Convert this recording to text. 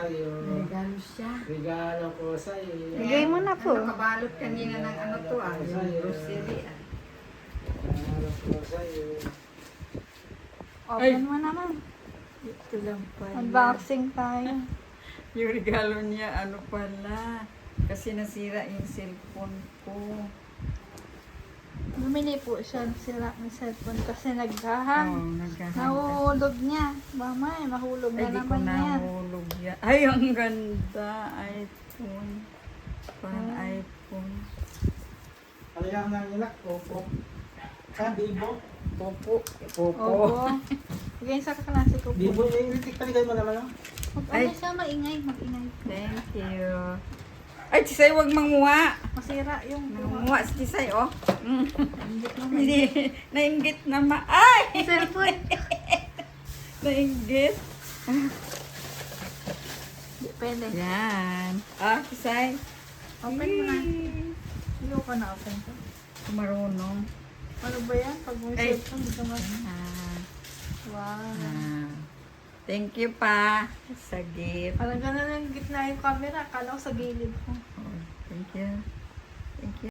sa'yo. Regalo siya. Regalo ko sa'yo. Bigay mo na po. Ano, kabalot kanina ng ano to ah. Yung grocery ah. Regalo ko sa'yo. Open mo naman. Ito lang pala. Unboxing tayo. Yung regalo niya, ano pala. Kasi nasira yung cellphone ko. Bumili po siya sila ng cellphone kasi naghahang. Oh, naghahang. Nahuhulog niya. Mamay, mahulog Ay, na di ko naman yan. nahulog yan. Ay, ang ganda. iPhone. Parang iPhone. Ano yung nanginak? Popo. Sa Bibo? Popo. Popo. Opo. Bigay sa kaklase ko po. Bibo, yung paligay mo naman. No? Ano siya, maingay, mag-ingay. Thank you. Ay, Tisay, huwag manguha. Masira yung Manguha si Tisay, oh. Inggit naman. Hindi. Nainggit naman. Ay! Cellphone. Nainggit. Hindi pwede. Yan. Ah, Tisay. Open mo na. Hindi ko na open to. Marunong. Ano ba yan? Pag may Ay. cellphone, hindi ka mag... Ah, Wow. ah. Thank you pa sa gift. Parang ganun yung gitna yung camera. Akala ko sa gilid ko. Oh, thank you. Thank you.